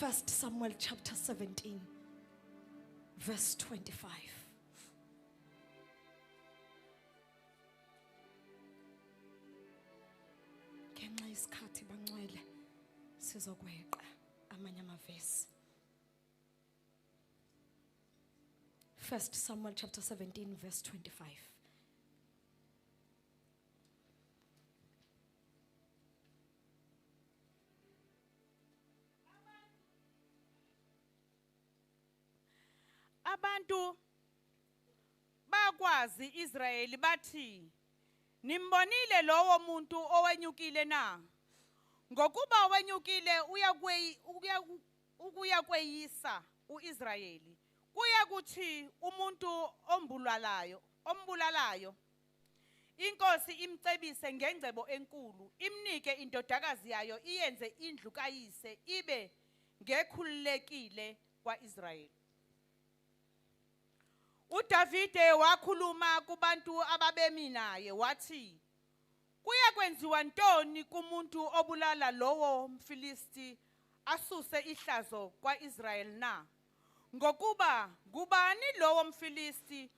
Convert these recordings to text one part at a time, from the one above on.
1 Samuel chapter 17, verse 25. Ngenxa isikhathi bangcwele sizokweqa amanye amavesi. 1 Samuel chapter 17, verse 25. Abantu bakwazi Israeli bathi, nimbonile lowo muntu owenyukile na? Ngokuba owenyukile uyakweyisa uIsrayeli. Kuya kuthi umuntu ombulalayo. Inkosi imcebise ngengcebo enkulu, imnike indodakazi yayo iyenze indlu kayise ibe ngekhululekile kwaIsrayeli. uDavide wakhuluma kubantu ababemi naye wathi, kuya kwenziwa ntoni kumuntu obulala lowo mfilisti asuse ihlazo kwaIsrayeli na? Ngokuba ngubani lowo mfilisti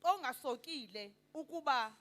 ongasokile ukuba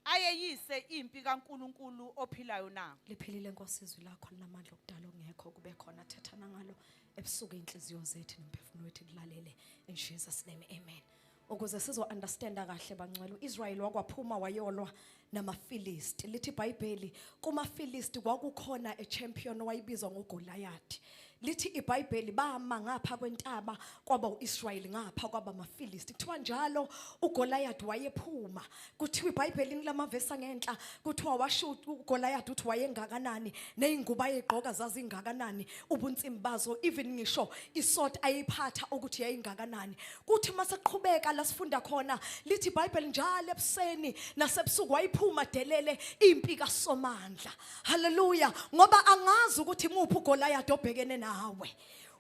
ayeyise impi kaNkulunkulu ophilayo na? Liphilile Nkosi izwi lakho linamandla okudala ongekho kube khona, thethana ngalo ebusuku inhliziyo zethu nomphefumulo wethu kulalele in Jesus name, amen. Ukuze sizo understand kahle bangcwele, uIsrael wakwaphuma wayolwa namaFilisti. Lithi iBhayibheli kumaFilisti kwakukhona a champion owayibizwa ngoGoliath. Lithi iBhayibheli bama ngapha kwentaba kwaba uIsrael ngapha kwaba amaFilisti. Kuthiwa njalo uGoliath wayephuma. Kuthiwa iBhayibheli lamavesi ngenhla kuthiwa washo uGoliath uthi wayengakanani, nezingubo ayegqoka zazingakanani, ubunzima bazo, even ngisho isword ayiphatha ukuthi yayingakanani. Kuthi maseqhubeka la sifunda khona, lithi iBhayibheli njalo ebuseni nasebusuku wayiphuma delele impi kaSomandla. Hallelujah. Ngoba angazi ukuthi nguphi uGoliath obhekene nawe.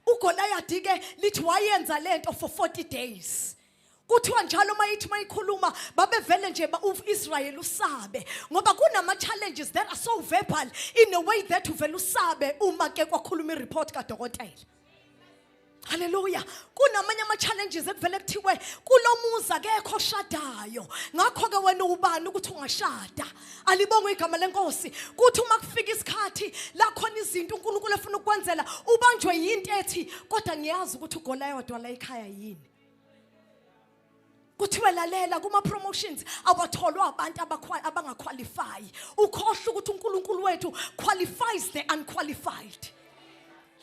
uGoliath ke lithi wayenza lento for 40 days. Kuthiwa njalo mayithi mayikhuluma babevele nje uIsrael usabe ngoba kunama challenges that are so verbal in a way that uvela usabe uma ke kwakhuluma ireport kaDokotela. Hallelujah. Kunamanye ama challenges ekuvele kuthiwe kulomuza akekho oshadayo. Ngakho ke wena ubani ukuthi ungashada? Alibonge igama lenkosi. Kuthi uma kufika isikhathi la khona izinto uNkulunkulu efuna ukwenzela ubanjwe yinto ethi kodwa ngiyazi ukuthi uGoliath wala ekhaya yini. Kuthiwe lalela kuma promotions awatholwa abantu abangaqualify. Ukhohle ukuthi uNkulunkulu wethu qualifies the unqualified.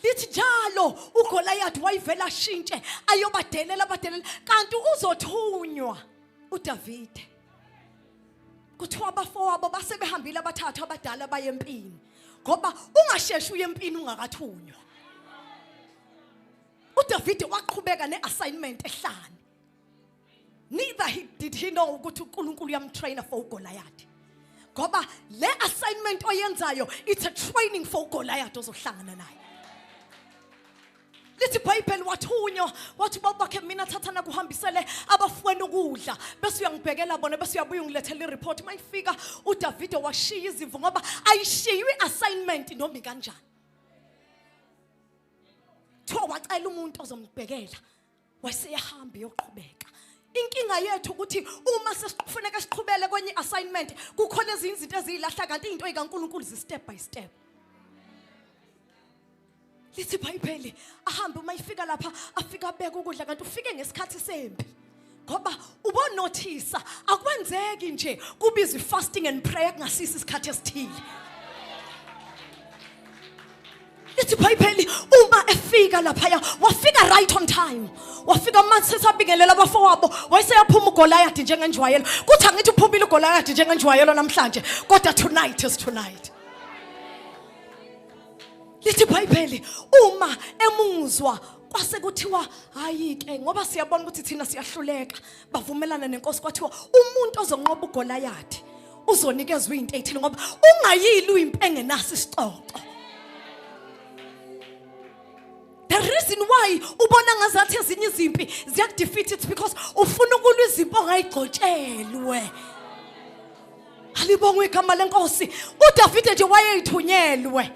Lithi njalo uGoliath wayivela shintshe ayobadelela kanti uzothunywa uDavide. Kuthiwa abafowabo basebehambile abathathu abadala baye empini ngoba ungasheshi uye empini ungakathunywa. uDavide waqhubeka neassignment ehlane. Neither did he know ukuthi uNkulunkulu uyamtraina for uGoliath. Ngoba le assignment oyenzayo it's a training for uGoliath ozohlangana naye. Lithi iBhayibheli wathunywa wathi babakhe mina thathana kuhambisele abafweni ukudla bese uyangibhekela bona bese uyabuya ungilethela ireport. Mayifika uDavide washiya izimvu ngoba ayishiyi assignment noma kanjani. Thiwa wacela umuntu ozombhekela waseyahamba yoqhubeka. Inkinga yethu ukuthi uma sesifuneka siqhubele kwenye assignment kukhona izinto ezilahla kanti into ikaNkulunkulu zi step by step. Lithi iBhayibheli ahambe mayifika lapha afika abeka ukudla kanti ufike ngesikhathi sempi. Ngoba ubonothisa akwenzeki nje kubizwe fasting and prayer kungasisi isikhathi esithile. Lithi iBhayibheli uma efika lapha wafika right on time. Wafika manje sabingelela abafowabo wayeseyaphuma uGoliath njengenjwayelo. Kuthi angithi uphumile uGoliath njengenjwayelo namhlanje kodwa tonight is tonight. Lithi iBhayibheli uma emuzwa kwase kuthiwa hayi ke ngoba siyabona ukuthi thina siyahluleka bavumelana nenkosi kwathiwa umuntu ozonqoba uGoliath uzonikezwe into ethile ngoba ungayili uyimpi engenasi isixoxo. The reason why ubona ngazathi ezinye izimpi ziyakudefeat it because ufuna ukulwa izimpi ongayigcotshelwe. Alibonge igama lenkosi. uDavide nje wayeyithunyelwe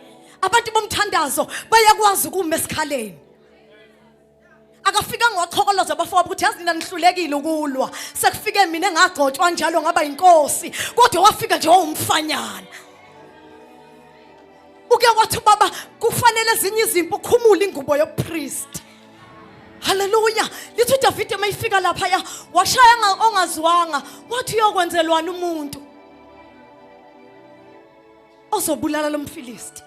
abantu bomthandazo bayakwazi ukuma esikhaleni. Akafika ngochokoloza abafowabo ukuthi yazi nina nihlulekile ukulwa. Sekufike mina engagcotshwa njalo ngaba inkosi, kodwa wafika nje wawumfanyana. Uke wathi baba kufanele ezinye izimpo ukhumula ingubo yobupriest. Hallelujah. Lithi uDavid mayifika lapha ya washaya ongaziwanga, wathi uyokwenzelwana umuntu ozobulala lo mfilisti.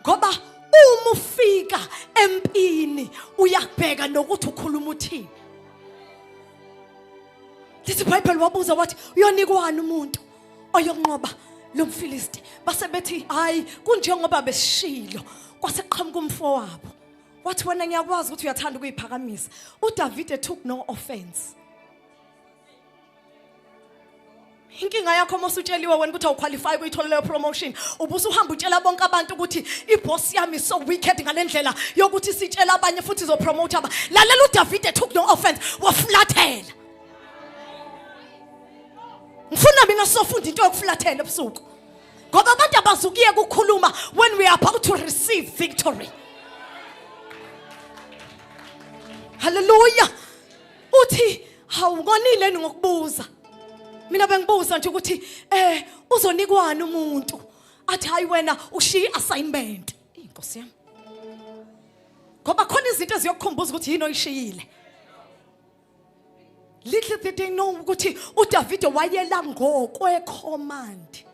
Ngoba uma ufika empini uyabheka nokuthi ukhuluma uthini. Lithi iBhayibheli wabuza wathi uyonikwani umuntu oyonqoba lo mfilisti. Base bethi hayi kunjengoba besishilo kwaseqhamuka umfowabo. Wathi wena ngiyakwazi ukuthi uyathanda ukuyiphakamisa. uDavid took no offense. Inkinga yakho mosutsheliwe wena ukuthi awuqualify ukuyithola leyo promotion, ubusu uhamba utshela bonke abantu ukuthi iboss yami is so wicked ngalendlela yokuthi sitshela abanye futhi izopromote aba. Lalela uDavid took no offense, waflathela. Ngifuna mina sofunda into yokuflathela ebusuku. Ngoba abantu abazukiye ukukhuluma when we are about to receive victory. Hallelujah. Uthi hawungonile ngokubuza. Mina bengibuza nje ukuthi uzonikwani umuntu. Athi hayi wena ushiya assignment. Inkosi yami. Ngoba khona izinto eziyokukhumbuza ukuthi yini oyishiyile. Little did they know ukuthi uDavid wayela ngokwecommand.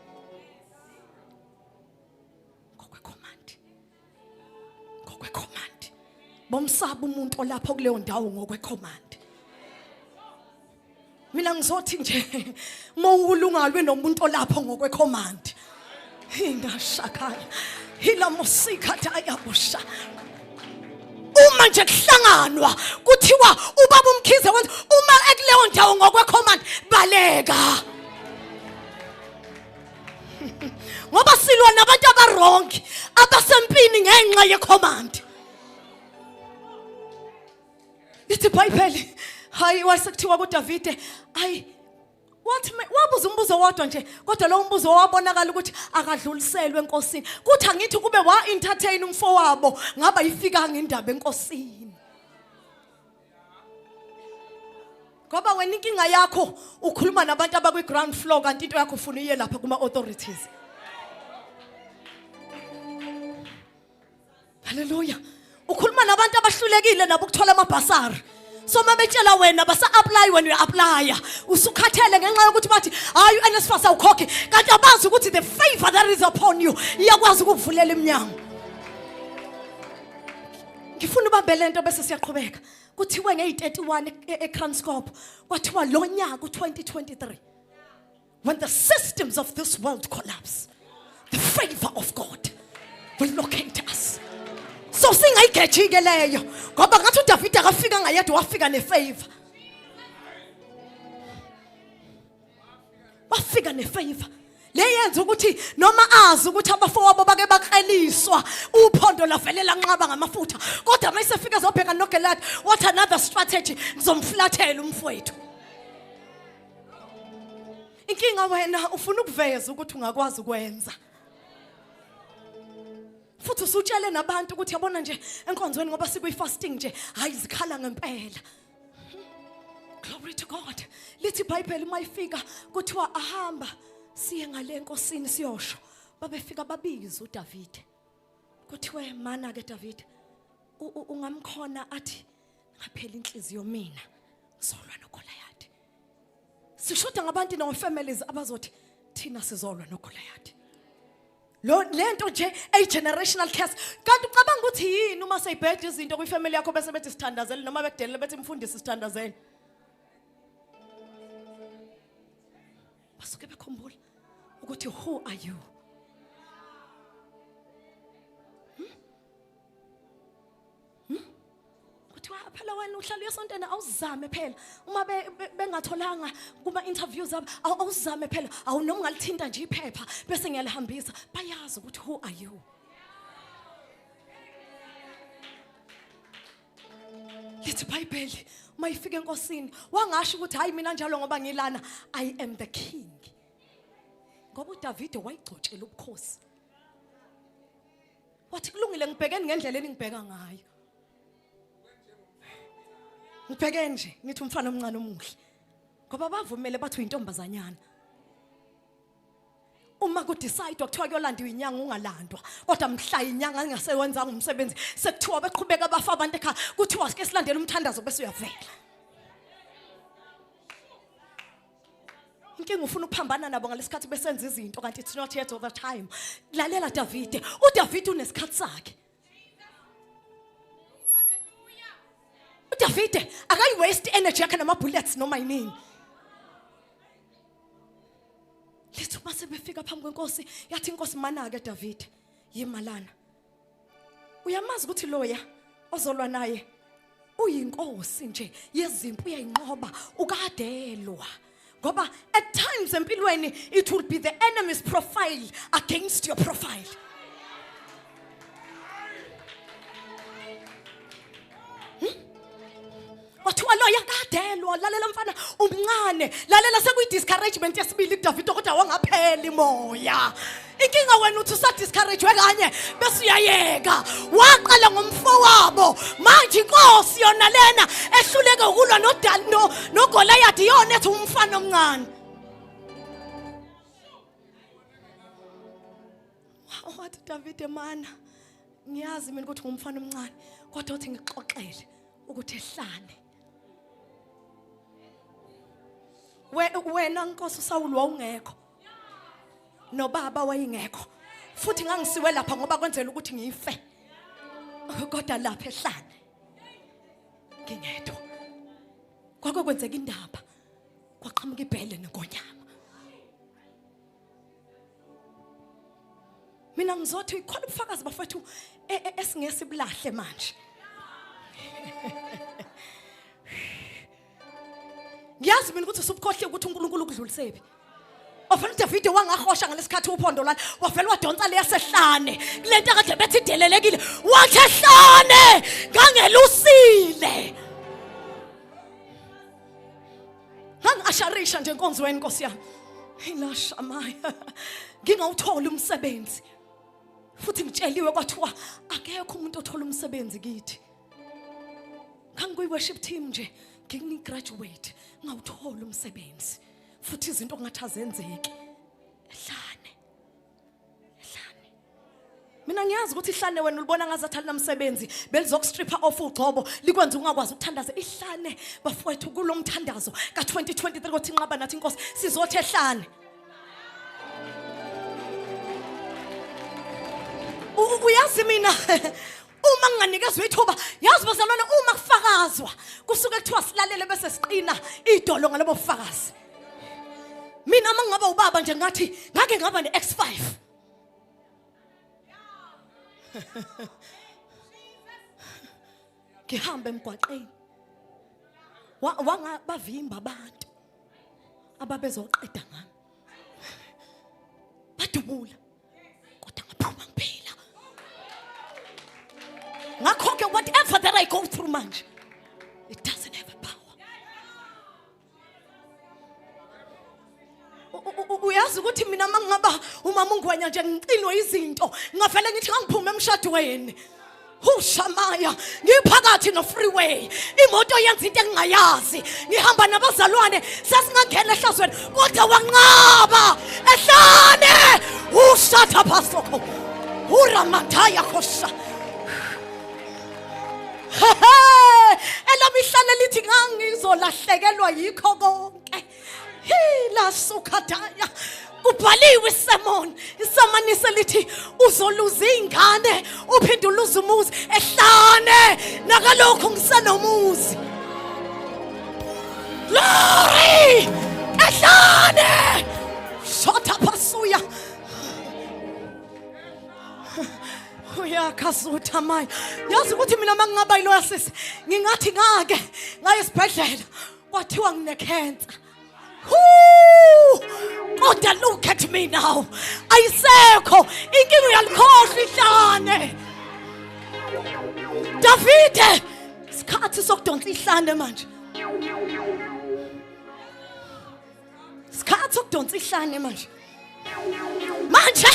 Ngokwecommand. Bomsaba umuntu olapha kuleyo ndawo ngokwecommand. Mina ngizothi nje mawulungalwe nomuntu olapha ngokwecommand. Ingashakaya. Hila musika tayabusha. Uma nje kuhlanganwa kuthiwa ubaba umkhize wenza uma ekuleyo ndawo ngokwecommand baleka. Ngoba silwa nabantu abarong abasempini ngenxa yecommand. Lithi iBhayibheli hayi wasekuthiwa kuDavid hayi wathi wabuza umbuzo wodwa nje kodwa lo mbuzo wabonakala ukuthi akadluliselwe enkosini. Kuthi angithi kube wa entertain umfowabo ngaba ifika ngendaba enkosini. Ngoba wena inkinga yakho ukhuluma nabantu abakwi ground floor kanti into yakho ufuna iye lapha kuma authorities. Hallelujah. Ukhuluma nabantu abahlulekile nabo ukuthola amabhasari. So mabetshela wena basa apply when you apply usukhathele ngenxa yokuthi bathi hayi uNSFAS awukhokhe kanti abazi ukuthi the favor that is upon you iyakwazi ukuvulela iminyango. Ngifuna ubambele into bese siyaqhubeka. Kuthiwe nge31 eCranscorp kwathiwa lo nyaka u2023 when the systems of this world collapse the favor of God will locate us. So singayigejike leyo ngoba ngathi uDavid akafika ngayedwa wafika nefavor. Wafika nefavor. Leyenza ukuthi noma azi ukuthi abafowabo bake bakreliswa uphondo lavelela nqaba ngamafutha kodwa mayisefika zobheka noGoliath what another strategy ngizomflathela umfowethu. Inkinga wena ufuna ukuveza ukuthi ungakwazi ukwenza. Futhi usutshele nabantu ukuthi yabona nje enkonzweni ngoba sikuyi fasting nje hayi zikhala ngempela. Glory to God. Lithi iBhayibheli mayifika kuthiwa ahamba siye ngale enkosini siyosho. Babefika babiza uDavid. Kuthiwe mana ke David ungamkhona athi ngaphela inhliziyo mina ngizolwa noGoliath. Sishoda ngabantu no families abazothi thina sizolwa noGoliath. Lo lento nje a generational curse. Kanti ucabanga ukuthi yini uma seyibhedla izinto kwifamily yakho bese bethi sithandazele noma bekudele bethi mfundisi sithandazele. Basuke bekhumbula ukuthi who are you? Kuthiwa phela wena uhlala uyesontena awuzame phela uma bengatholanga kuma interviews awuzame phela awunoma ngalithinta nje iphepha bese ngiyalihambisa bayazi ukuthi who are you? Lithi iBhayibheli mayifika enkosini wangasho ukuthi hayi mina njalo ngoba ngilana I am the king. Ngoba uDavid wayigcotshela ubukhosi. wathi kulungile ngibhekeni ngendlela eningibheka ngayo. Ngibheke nje nithi umfana omncane omuhle. Ngoba bavumele bathi uyintombazanyana. Uma ku decide kuthiwa kuyolandwa inyanga ungalandwa kodwa mhla inyanga engasewenzanga umsebenzi sekuthiwa beqhubeka bafa abantu ekhaya kuthiwa sike silandele umthandazo bese uyavela. Inkinga ufuna ukuphambana nabo ngalesikhathi besenza izinto kanti it's not yet all the time. Lalela Davide, uDavide unesikhathi sakhe. uDavide akayi waste energy yakhe nama bullets noma yini. Lethu mase befika phambi kwenkosi yathi inkosi mana ke Davide yimalana. Uyamazi ukuthi loya ozolwa naye uyinkosi nje yezimpi uyayinqoba ukadelwa. Ngoba at times empilweni it will be the enemy's profile against your profile. Wathiwa loya kadelwa lalela mfana umncane lalela sekuyi discouragement yesibili kuDavide kodwa wangapheli moya. Inkinga wena uthi usa discourage kanye bese uyayeka waqala ngomfowabo manje inkosi yona lena ehluleke ukulwa no Goliath yona ethi umfana omncane. Wathi Davide mana ngiyazi mina ukuthi ngumfana omncane kodwa uthi ngixoxele ukuthi Ehlane wena nkosi uSawuli wawungekho nobaba wayengekho futhi ngangisiwe lapha ngoba kwenzela ukuthi ngife kodwa lapha Ehlane ngingedwa kwake kwenzeka indaba kwaqhamuka ibhele nenkonyama. Mina ngizothi ikhona ubufakazi bafethu esingesibilahle manje. Ngiyazi mina ukuthi usubukhohle ukuthi uNkulunkulu ukudlulisephi. Ofana uDavide wangahosha ngalesikhathi uphondo lwakhe wavela wadonsa leyasehlane kulento akade bethi idelelekile wathi Ehlane ngangelusile. Ngangasharisha nje enkonzweni Nkosi yami. Ilasha maya ngingawuthola umsebenzi futhi ngitsheliwe kwathiwa akekho umuntu othola umsebenzi kithi. Kanguyi worship team nje ngini graduate ngawuthola umsebenzi futhi izinto kungathi azenzeki. Ehlane mina ngiyazi ukuthi Ehlane wena ulibona ngazathi alinamsebenzi belizokustripha off ugcobo likwenza ungakwazi ukuthandaza. Ehlane bafowethu kulomthandazo ka2023 kothi inqaba nathi inkosi sizothi Ehlane. Uyazi mina uma nginganikezwe ithuba yazi bazalwane uma kufakazwa kusuke kuthiwa silalele bese siqina idolo ngalabo bufakazi. Mina mangaba ubaba nje ngathi ngake ngaba neX5 ngihamba emgwaqeni wangabavimba abantu ababezoqeda ngami badubula kodwa ngaphuma ngiphila. Ngakho whatever that I go through manje it doesn't have a power. Uyazi ukuthi mina mangaba umama ungwanya nje ngiqinwe izinto ngavele ngithi ngangiphume emshadweni Shamaya ngiphakathi no freeway imoto yenza into engingayazi ngihamba nabazalwane sasingangena ehlazweni kodwa wanqaba Ehlane ushata pasoko uramataya khosha elami Ehlane lithi ngangizolahlekelwa yikho konke la sukadaya. Kubhaliwe isemanise lithi uzoluza ingane uphinde uluze umuzi. Ehlane nakalokho ngisenomuzi. Glory Ehlane shota pasuya uyakasuta manje. Yazi ukuthi mina mangingaba yiloya sisi ngingathi ngake ngaye esibhedlela kwathiwa ngine cancer. God, look at me now. Ayisekho inkinga uyalikhohlwa Ehlane. Davide isikhathi sokudonsa Ehlane manje. Isikhathi sokudonsa Ehlane manje. Manje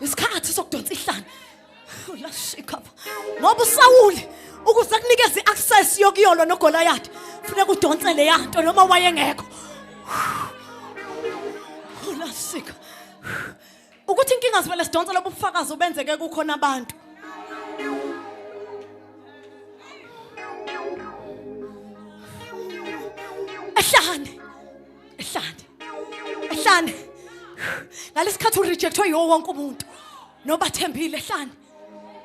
isikhathi sokudonsa Ehlane. Ulashika. Ngoba uSawuli ukuze kunikeze access yokuyolwa noGoliath, kufuneka udonsele yanto noma wayengekho. Ulashika. Ukuthi inkinga sivele sidonsela ubufakazi obenzeke kukhona abantu. Ehlane. Ngalesikhathi urejectwe yiwo wonke umuntu. Nobathembile Ehlane.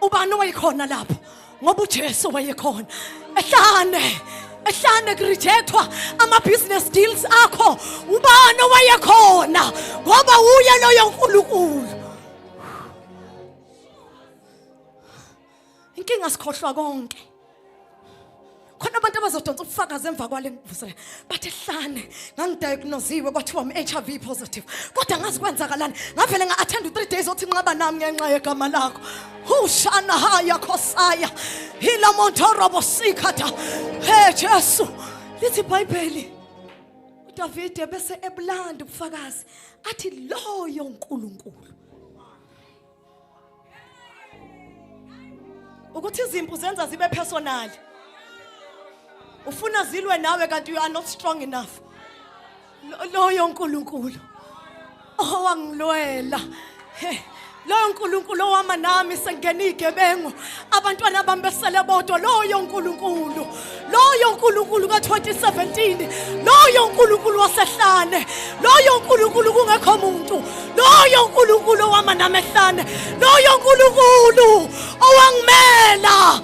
Ubani wayekhona lapho? Ngoba uJesu wayekhona. Ehlane kurejectwa ama business deals akho. Ubani wayekhona? Ngoba uye loyo uNkulunkulu. Inkinga sikhohlwa konke. Khona abantu abazodonsa ubufakazi emva kwale ngivusela. Bathi Ehlane ngangidiagnosiwe kwathiwa HIV positive. Kodwa ngazi kwenzakalani? Ngavele nga-attend 3 days othi nqaba nami ngenxa yegama lakho. Ushana haya khosaya. Hila montorobo sikhatha. Hey Jesu. Lithi iBhayibheli. uDavide bese ebulanda ubufakazi. Athi loyo uNkulunkulu. Ukuthi izimpu zenza zibe personal. Ufuna zilwe nawe kanti you are not strong enough. Loyo uNkulunkulu owangilwela. Loyo uNkulunkulu owama nami sengena igebengu. Abantwana bami besele bodwa. Loyo uNkulunkulu. Loyo uNkulunkulu ka2017. Loyo uNkulunkulu wasehlane. Loyo uNkulunkulu kungekho umuntu. Loyo uNkulunkulu owama nami ehlane. Loyo uNkulunkulu owangimela.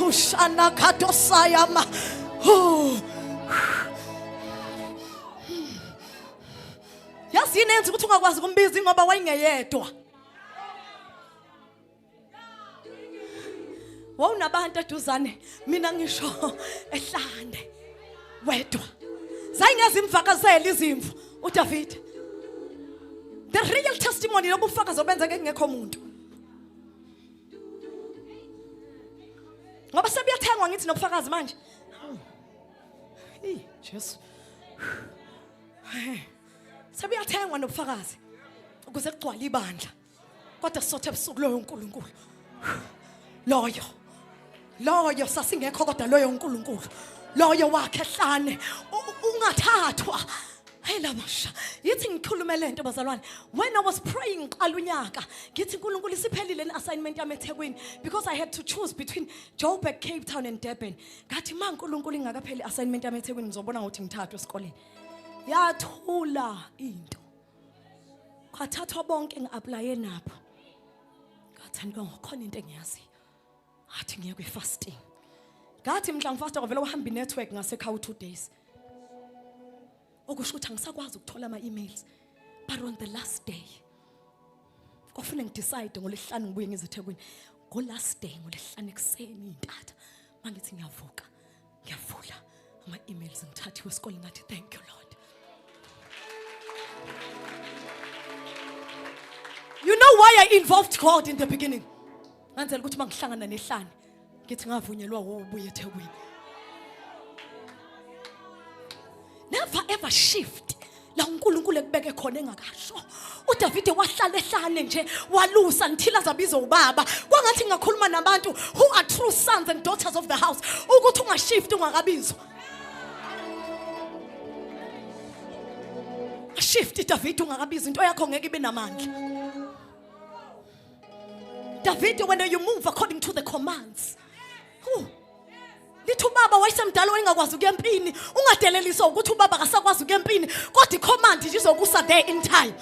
Ushana katosayama. Yazi inenzi ukuthi ungakwazi ukumbiza ngoba wayengeyedwa. Wawunabantu eduzane mina ngisho Ehlane wedwa. Zayingezi imvakazela izimvu uDavide. The real testimony lobufakazi obenzeke kungekho umuntu. Ngoba sebuyathengwa ngithi nobufakazi manje. Jesu. Sebuyathengwa nobufakazi ukuze kugcwale ibandla. Kodwa sothe ebusuku loyo uNkulunkulu. Loyo sasingekho kodwa loyo uNkulunkulu. Loyo wakhe Ehlane ungathathwa. Hey lamasha. Yithi ngikhuluma lento bazalwane. When I was praying qalunyaka, ngithi uNkulunkulu isiphelile neassignment yami eThekwini because I had to choose between Joburg, Cape Town and Durban. Ngathi manje uNkulunkulu ingakapheli assignment yami eThekwini ngizobona ukuthi ngithathwe esikoleni. Yathula into. Khathathwa bonke ngiapply nabo. Ngathi ngokhona into engiyazi. Ngathi ngiye kwi-fasting. Ngathi mhla ngifasta kwavela uhamba inetwork ngasekhaya 2 days. Okusho ukuthi angisakwazi ukuthola ama-emails. But on the last day, kufuna ngidecide ngolesihlanu ngibuye ngizeThekwini. Ngo-last day ngolesihlanu ekuseni intatha. Mangithi ngiyavuka. Ngiyavula ama-emails ngithathiwe esikoleni ngathi thank you Lord. You know why I involved God in the beginning? Ngenzela ukuthi mangihlangana nehlane ngithi ngavunyelwa ubuye eThekwini. Never ever shift la uNkulunkulu ekubeke khona engakasho. uDavide wahlala Ehlane nje walusa until azabiza ubaba. Kwangathi ngakhuluma nabantu who are true sons and daughters of the house ukuthi ungashift ungakabizwa. Shift Davide ungakabizwa into yakho ngeke ibe namandla. David, when you move according to the commands. Lithi ubaba wayesemdala wayengakwazi ukuya empini, ungadelelisa ukuthi ubaba akasakwazi ukuya empini, kodwa icommand nje izokusa there in time.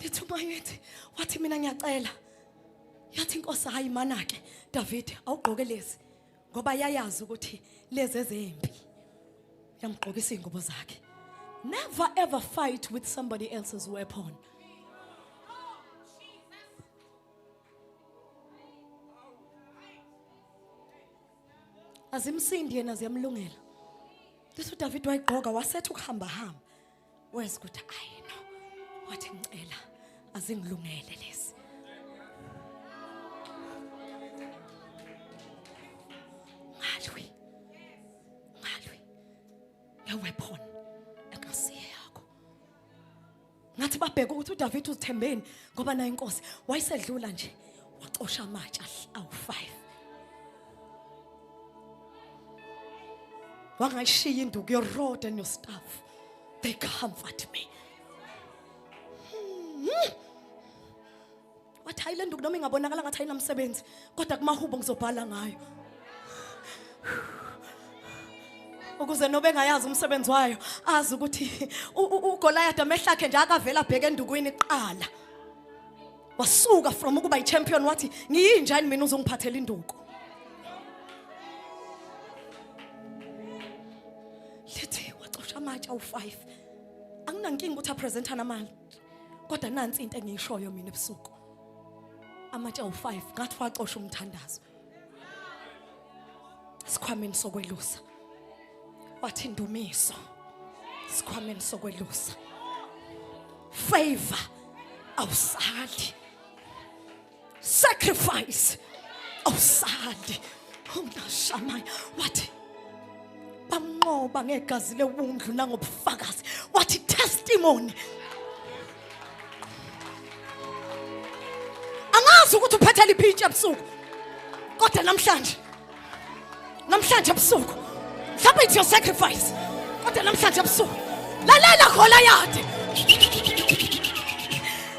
Lithi umayethi wathi mina ngiyacela. Yathi inkosi hayi mana ke David awugqoke lezi ngoba yayazi ukuthi lezi ezempi. Yamgqokisa ingubo zakhe. Never ever fight with somebody else's weapon. Azimsindi yena ziyamlungela. Lithi uDavid wayigqoka wasethu ukuhamba hamba. Wes ukuthi ayi no. Wathi ngicela azingilungele lezi. Ngalwi. Ya weapon. wabheka ukuthi uDavid uzithembeni ngoba naye inkosi wayisedlula nje wacosha amatshe awu5 wangayishiya induku your rod and your staff they comfort me. Wathi hayi le nduku noma ingabonakala ngathi ayinamsebenzi kodwa kumahubo ngizobhala ngayo ukuze nobe engayazi umsebenzi wayo azi ukuthi uGoliath amehlakhe nje akavela bheke endukwini iqala wasuka from ukuba yichampion wathi ngiyinjani mina uzongiphathela induku lithi wacosha amatshe awu5 anginankinga ukuthi apresenta namali kodwa nansi into engiyishoyo mina ebusuku amatshe awu5 ngathi wacosha umthandazo sikhwameni sokwelusa wathi indumiso sikhwameni sokwelusa favor awusali sacrifice awusali umnashamaya wathi bamnqoba ngegazi lewundlu nangobufakazi wathi testimony angazi ukuthi uphethe liphitshe ebusuku kodwa namhlanje ebusuku mhlawumbe it's your sacrifice kodwa namhlanje ebusuku lalela Goliath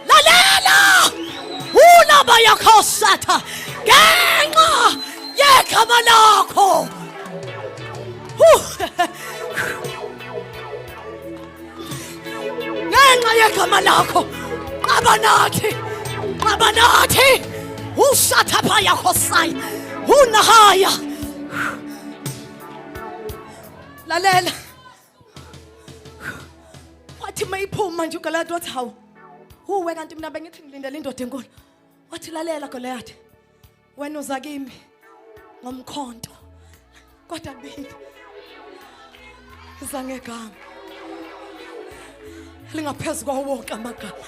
lalela ulaba yakhosatha ngenxa yegama lakho ngenxa yegama lakho qabanathi usatha yakhosai unahaya lalela wathi mayiphuma nje uGoliath wathi hawu uwe kanti mina bengithi ngilindele indoda enkulu wathi lalela Goliath wena uza kimi ngomkhonto kodwa mina uza ngegama lingaphezulu kwawo wonke amagama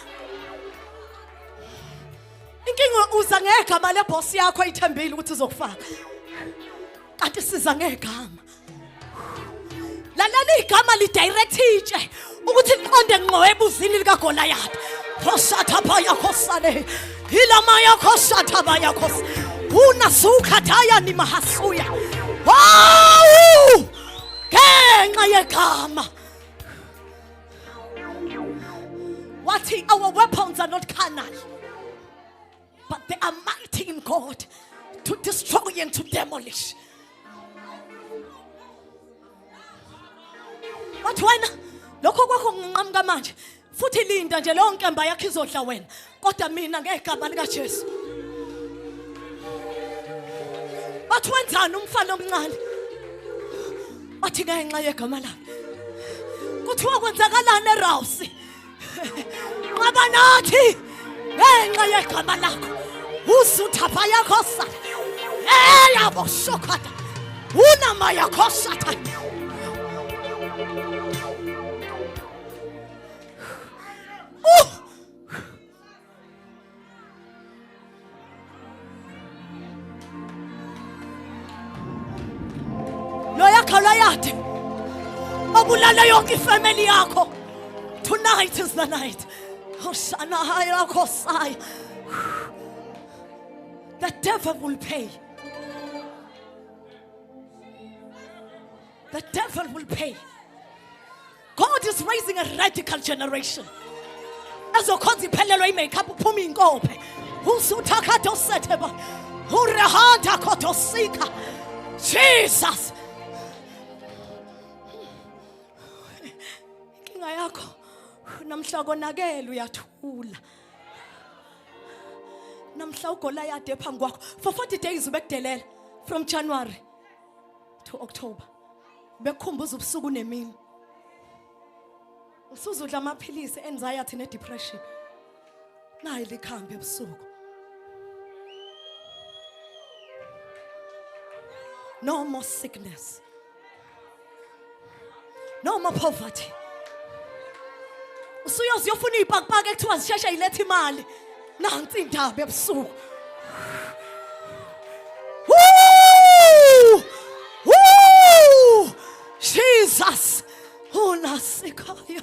inkinga uza ngegama leboss yakho ayithembile ukuthi uzokufaka kanti siza ngegama lalela igama lidirect itshe ukuthi liqonde ngqo ebuzini lika Goliath phosatha phaya khosane hilama yakho satha phaya khos unasukhathaya ni mahasuya wow ngenxa yegama wathi our weapons are not carnal but they are mighty in God to destroy and to demolish. Wathi wena lokho kwakho nginqamuka manje futhi linda nje leyo nkemba yakhe izodla wena kodwa mina ngegama lika Jesu. Wathi wenzani umfana omncane wathi ngenxa yegama lakhe kuthiwa kwenzakalana eRouse qabanathi ngenxa yegama lakho usuthapha yakho sa yabo shokata unama yakho satha Goliath obulala yonke ifamily yakho tonight is the night Hosanna hayra khosai the devil will pay God is raising a radical generation ezokhonza iphelelwe imakeup uphuma inkophe usuthakatho setheba urehanda khotosika Jesus inkinga yakho namhla konakela uyathula namhla uGoliath ephambi kwakho for 40 days ubekudelela from January to October bekukhumbuza ubusuku nemini usuzudla amaphilisi anxiety ne depression nayi likhambe ebusuku no more sickness no more poverty usuyoze uyofuna izipakpaka ekuthiwa zisheshe ilethe imali nansi indaba ebusuku Jesus unasikaya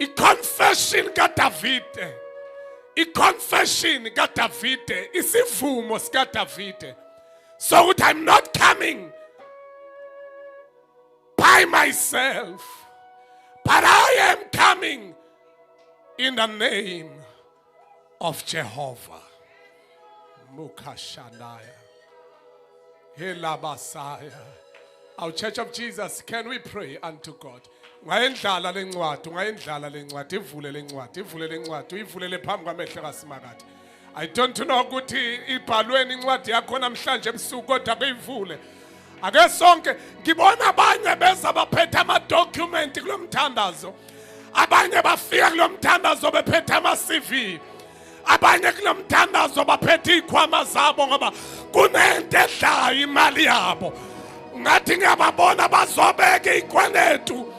I-confession kaDavide. I-confession kaDavide. Isivumo sikaDavide. So that I'm not coming by myself, but I am coming in the name of Jehovah. Mukashanaya. Helabasaya. Our Church of Jesus, can we pray unto God? Ungayendlala lencwadi, ungayendlala lencwadi, ivule lencwadi, ivule lencwadi, uyivulele phambi kwamehlo kaSimakade. I don't know ukuthi ibhalweni incwadi yakho namhlanje ebusuku kodwa kuyivule. Ake sonke ngibona abanye beza baphethe ama document kulomthandazo. Abanye bafika kulomthandazo bephethe ama CV. Abanye kulomthandazo baphethe ikhwama zabo ngoba kunento edlayo imali yabo. Ngathi ngiyababona bazobeka ikwenetu.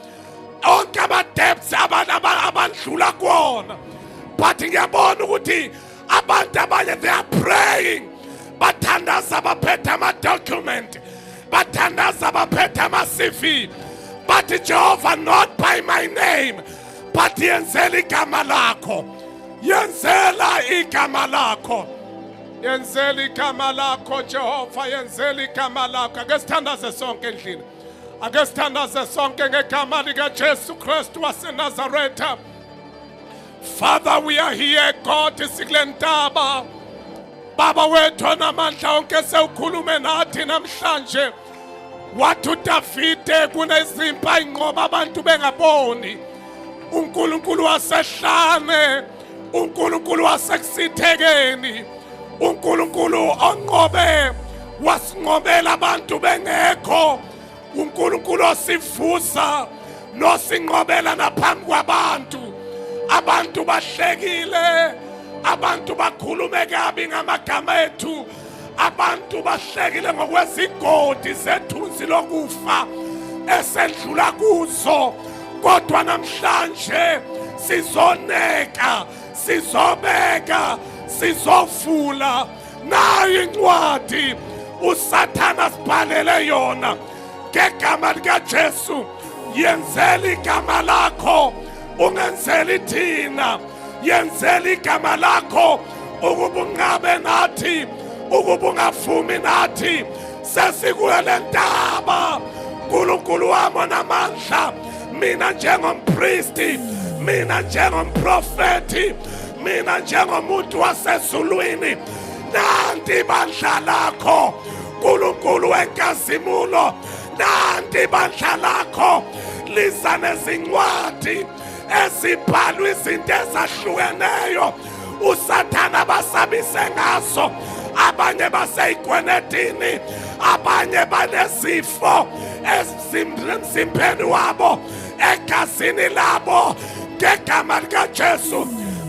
Onke ama debts abandlula kuona. But ngiyabona ukuthi abantu abanye they are praying. Bathandaza baphethe ama document. Bathandaza baphethe ama CV. But Jehovah, not by my name, but yenzela igama lakho. Yenzela igama lakho. Yenzela igama lakho Jehovah, yenzela igama lakho. Ake sithandaze sonke endlini. Ake sithandaze sonke ngegama lika Jesu Kristu waseNazaretha. Father, we are here, God, isikule ntaba. Baba wethu namandla onke sewukhulume nathi namhlanje. Wathi uDavide kunezimpa inqoba abantu bengaboni. uNkulunkulu wasehlane, uNkulunkulu wasekusithekeni, uNkulunkulu onqobe wasinqobela abantu bengekho, uNkulunkulu osivusa nosinqobela naphambi kwabantu. Abantu bahlekile, abantu bakhulume kabi ngamagama ethu, abantu bahlekile ngokwezigodi zethunzi lokufa esendlula kuzo. Kodwa namhlanje sizoneka, sizobeka, sizovula nayo incwadi uSathana sibhalele yona ngegama lika Jesu. Yenzela igama lakho, ungenzeli thina. Yenzela igama lakho ukuba ungabe nathi, ukuba ungavumi nathi. Sesikule ntaba uNkulunkulu wami namandla, mina njengompristi, mina njengomprofeti, mina njengomuntu wasezulwini, nanti bandla lakho uNkulunkulu wenkazimulo, nanti bandla lakho liza nezincwadi ezibhalwe izinto ezahlukeneyo uSathana basabise ngazo. Abanye baseyigwenetini, abanye banezifo emzimbeni wabo, egazini labo. Ngegama lika Jesu,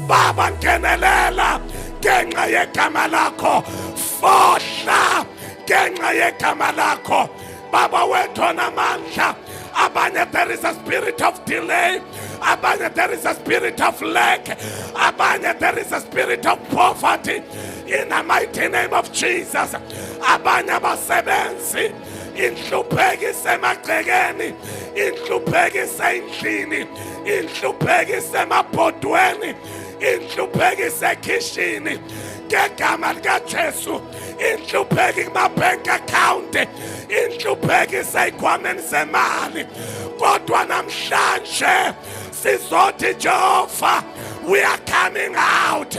Baba, ngenelela ngenxa yegama lakho, fohla ngenxa yegama lakho. Baba wethu namandla, abanye there is a spirit of delay, abanye there is a spirit of lack, abanye there is a spirit of poverty. In the mighty name of Jesus, abanye abasebenzi, inhlupheko isemagcekeni, inhlupheko isendlini, inhlupheko isemabhodweni, inhlupheko isekhishini. Ngegama lika Jesu, inhlupheko kuma-bank account, inhlupheko iseyikhwameni semali. Kodwa namhlanje sizothi Jehovah, we are coming out,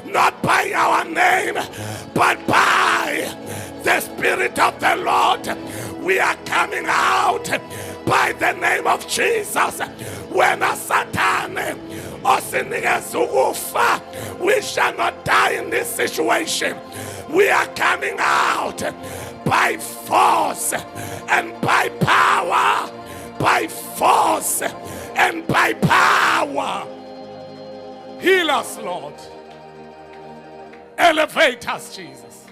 not by our name, but by the Spirit of the Lord. We are coming out by the name of Jesus. When a Satan osinikeza ukufa, we shall not die in this situation. We are coming out by force and by power, by force and by power. Heal us, Lord. Elevate us, Jesus.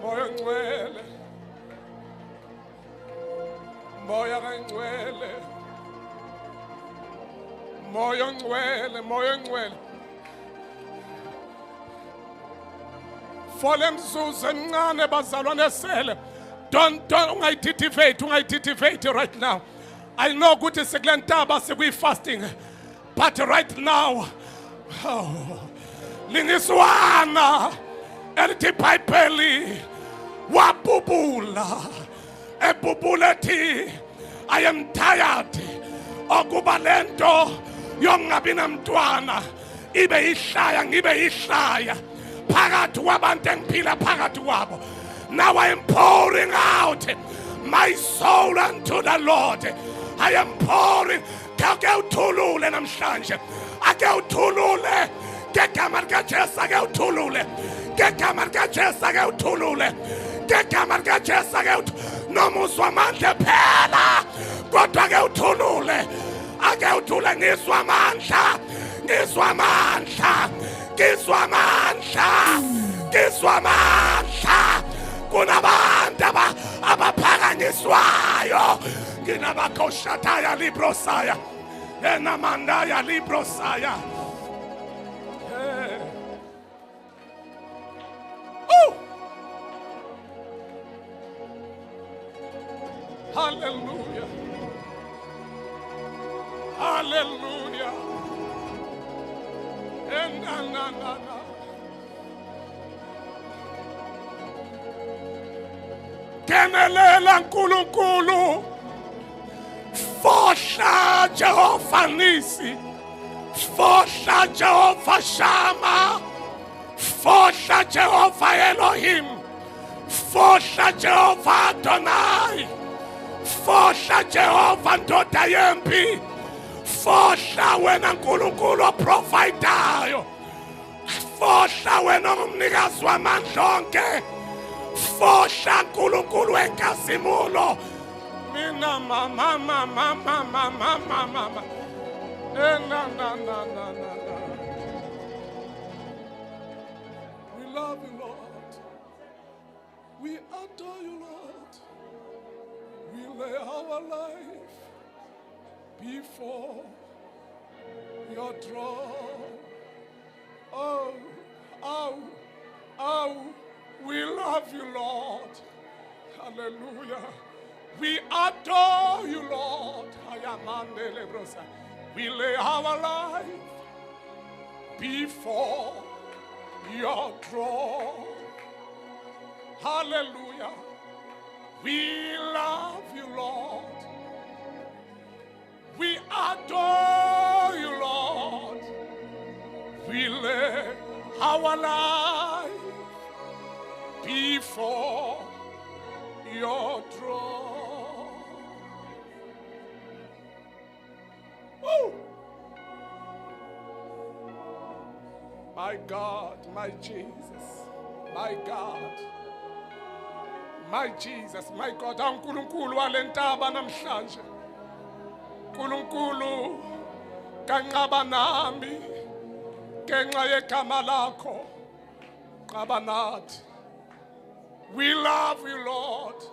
Moya ngcwele, moya ngcwele, moya ngcwele, moya ngcwele. for lemzuzu encane bazalwane sele. Don't ungayiditivate right now. I know ukuthi sekulentaba sekuyi-fasting, but right now, lingiswana elithi iBhayibheli wabhubula ebhubula ethi I am tired okuba lento yongabi namntwana ibe ihlaya ngibe ihlaya phakathi kwabantu engiphila phakathi kwabo. Now I am pouring out my soul unto the Lord. I am pouring. Ake uthulule namhlanje. Ake uthulule. Ngegama likaJesu ake uthulule. Ngegama likaJesu ake uthulule. Ngegama likaJesu ake uthulule. Noma uzwa amandla phela kodwa ake uthulule. Ake uthule ngizwa amandla. Ngizwa amandla. Ngizwa amandla. Ngizwa amandla. Kunabantu abaphakanyiswayo. Nginabakoshataya librosaya. Enamandaya librosaya. Hallelujah. Hallelujah. Na. Kenelela nkulunkulu. Fohla Jehova Nisi. Fohla Jehova Shama. Fohla Jehova Elohim. Fohla Jehova Adonai. Fohla Jehova ndoda yempi. Fohla wena nkulunkulu oprovidayo. Fohla wena umnikazi wamandla onke. Fohla nkulunkulu wenkazimulo. Mina mama. Na. We love you, Lord. We adore you, Lord. We lay our life before your throne. Oh, we love you, Lord. Hallelujah. We adore you, Lord. We lay our life before your throne. Hallelujah. We love you, Lord. We adore you, Lord. We lay our life before your throne. Woo! My God, my Jesus, my God, my Jesus, my God. uNkulunkulu walentaba namhlanje. uNkulunkulu kanqaba nami ngenxa yegama lakho. Qaba nathi. We love you, Lord.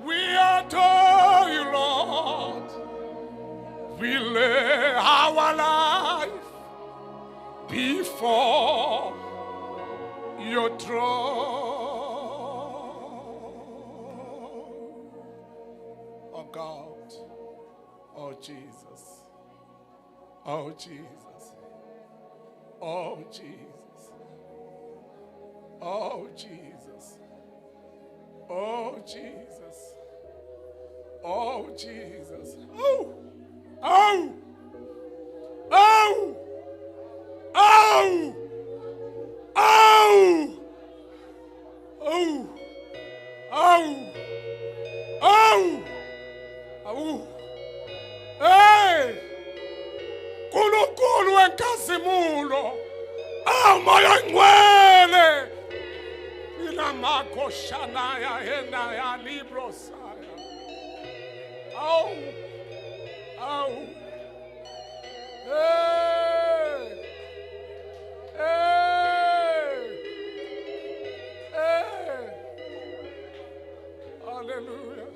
We adore you, Lord. We lay our life before your throne. Oh God, oh Jesus, oh Jesus, oh Jesus, oh Jesus, oh Jesus, oh Jesus, oh. Hey! Nkulunkulu wenkazimulo. Moya ngcwele. Inamako shanaya hena ya libro saya. Hallelujah.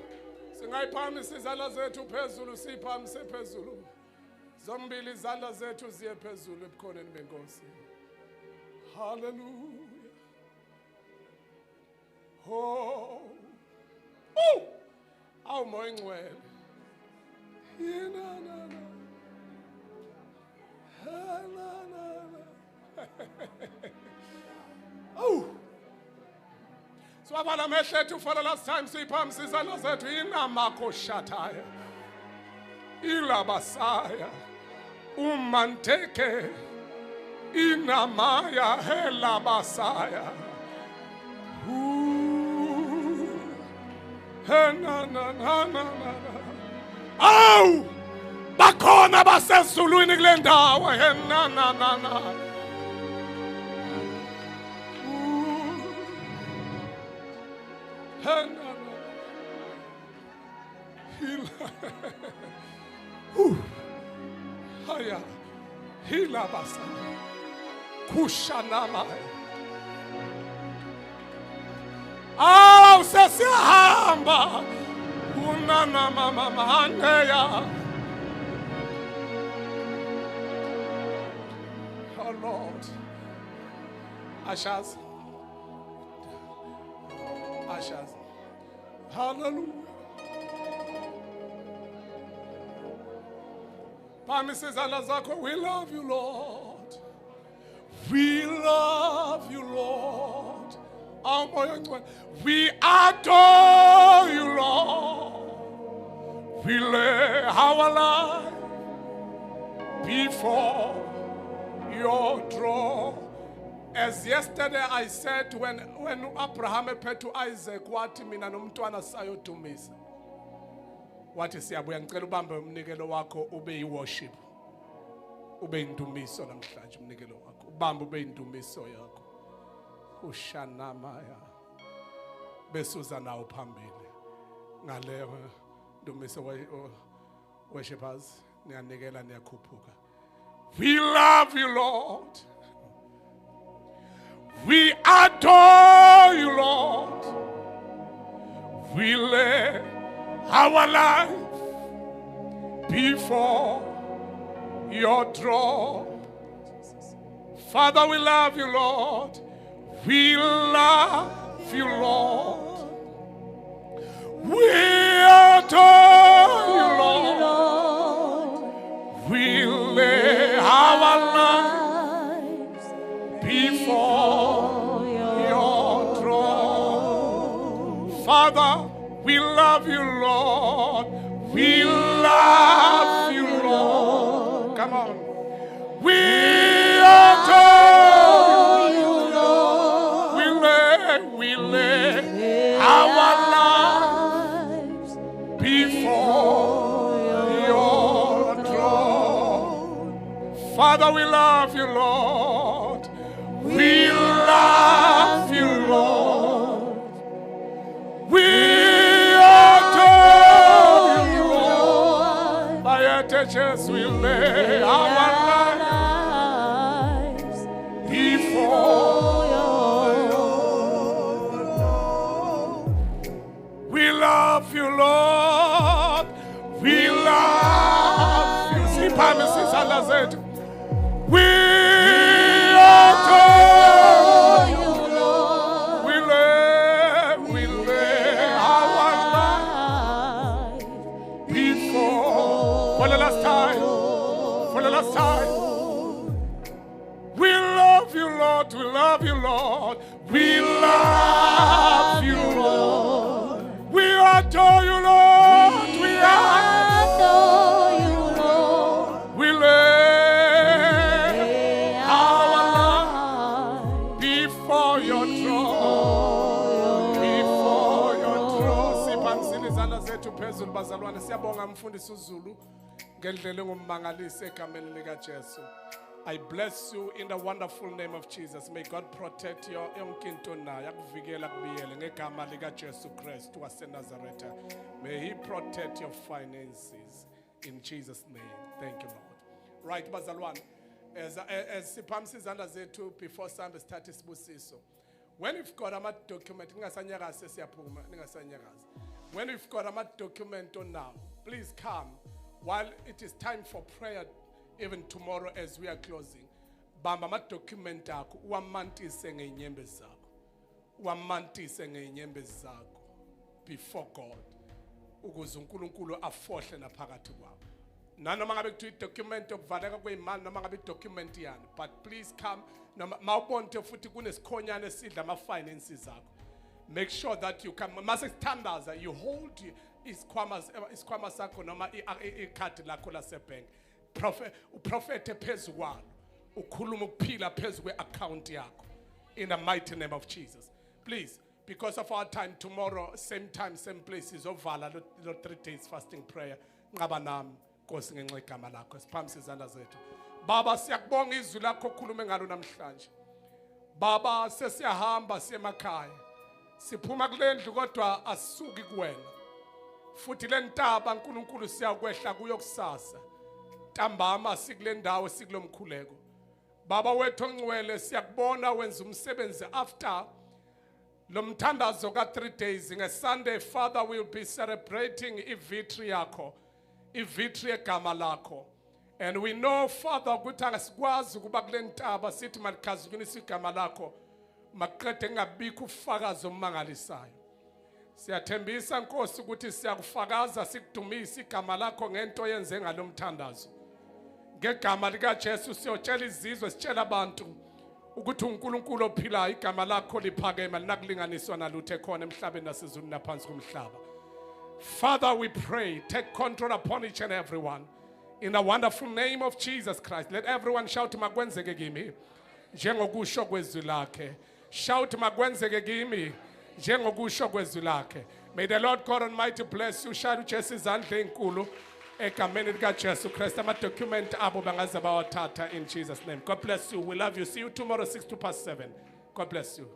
Singayiphakamisa izandla zethu phezulu, siphamise phezulu. Zombili izandla zethu ziye phezulu ebukhoneni benkosi. Hallelujah. Oh. Oh. Awu moya ngcwele. Yena na na. Ha na na. Oh. So abala mehlethu for the last time siphamisa izandla zethu inamako shataya. Ilabasaya. Umanteke. Inamaya helabasaya. Na na na na na. Aw! Bakhona basezulwini kule ndawo. Na na na na. Na na. Haya. Hilabasa. Kushanama. Aw sesihamba. Unana mama mandeya. Oh Lord. Ushers. Ushers. Hallelujah. Promises Alazako, we love you, Lord. We love you, Lord. We adore you, Lord. We lay our life before your throne. As yesterday I said when Abraham appeared to Isaac, wathi mina nomntwana sayothumisa. Wathi siyabuya ngicela ubambe umnikelo wakho ube yi-worship. Ube indumiso namhlanje umnikelo wakho. Ubambe ube indumiso yakho. Ushanamaya. Besuza nawo phambili. Ngaleyo indumiso worshipers niyanikela niyakhuphuka. We love you, Lord. We adore you, Lord. We lay our life before your throne. Father, we love you, Lord. We love you, Lord. We adore you, Lord. We lay our lives before your throne. Father, we love you, Lord. We love you, Lord. Come on. We adore you, Lord. We lay our lives before your throne. Father, we love you, Lord. We love you, Lord. We adore you, Lord. By your touches we lay our lives before your throne. We love you, Lord. We love you. See, promises Allah said. We adore you, Lord. We lay our life before. For the last time. For the last time. We love you, Lord. We love you, Lord. We love you, Lord. We adore you, Lord. We adore you, Lord. We lay our life before your throne. Before your throne. Siphanisile izandla zethu phezulu bazalwane. Siyabonga mfundisi uZulu ngendlela engummangalisi egameni lika Jesu. I bless you in the wonderful name of Jesus. May God protect your yonkinto na yakuvikela kubiyele ngegama lika Jesu Christ waseNazaretha. May he protect your finances in Jesus name. Thank you, Lord. Right, bazalwane. As siphamisa izandla zethu before Sunday start isibusiso. When you've got a document, ningasanyakazi siyaphuma, ningasanyakazi. When you've got a document on now, please come while it is time for prayer. Even tomorrow as we are closing, bamba ama-document akho uwamantise ngey'nyembezi zakho, uwamantise ngey'nyembezi zakho before God, ukuze uNkulunkulu afohle naphakathi kwabo. Nanoma ngabe kuthiwa i-document yokuvaleka kwey'mali noma ngabe i-document yani, but please come mawubonke futhi kunesikhonyana esidla ama-finances akho. Make sure that you come. Mase sithandaza, you hold isikhwama sakho noma ikhadi lakho lasebhenki. Uprofete phezu kwalo. Ukhuluma ukuphila phezu kwe-account yakho. In the mighty name of Jesus. Please, because of our time, tomorrow, same time, same place, izovala lo 3 days fasting prayer. Ngaba nami, Nkosi ngenxa igama lakho. Siphamise izandla zethu. Baba, siyakubonga izwi lakho okhulume ngalo namhlanje. Baba, sesiyahamba siye emakhaya. Siphuma kulendlu kodwa asisuki kuwena. Futhi le ntaba uNkulunkulu siyakwehla kuyo kusasa. Ntambama sikule ndawo sikulomkhuleko. Baba wethu ongcwele siyakubona wenza umsebenzi after lo mthandazo ka 3 days. NgeSunday, Father, will be celebrating i-victory yakho, i-victory egama lakho. And we know, Father, ukuthi angasikwazi ukuba kule ntaba sithi malikhazukisa igama lakho maqede ngabikho ufakazi omangalisayo. Siyathembisa Nkosi ukuthi siyakufakaza sikudumisa igama lakho ngento yenze ngalomthandazo. Ngegama lika Jesu siyotshela izizwe, sitshela abantu ukuthi uNkulunkulu ophilayo igama lakho liphakeme linakulinganiswa nalutho ekhona emhlabeni nasezulwini naphansi komhlaba. Father, we pray, take control upon each and everyone. In the wonderful name of Jesus Christ, let everyone shout makwenzeke kimi njengokusho kwezwi lakhe. Shout makwenzeke kimi njengokusho kwezwi lakhe. May the Lord God Almighty bless you. Shout uJesu izandla enkulu egameni lika Jesu Christ. Ama-document abo bangaze bawathatha in Jesus name. God bless you. We love you. See you tomorrow 6 to past 7. God bless you.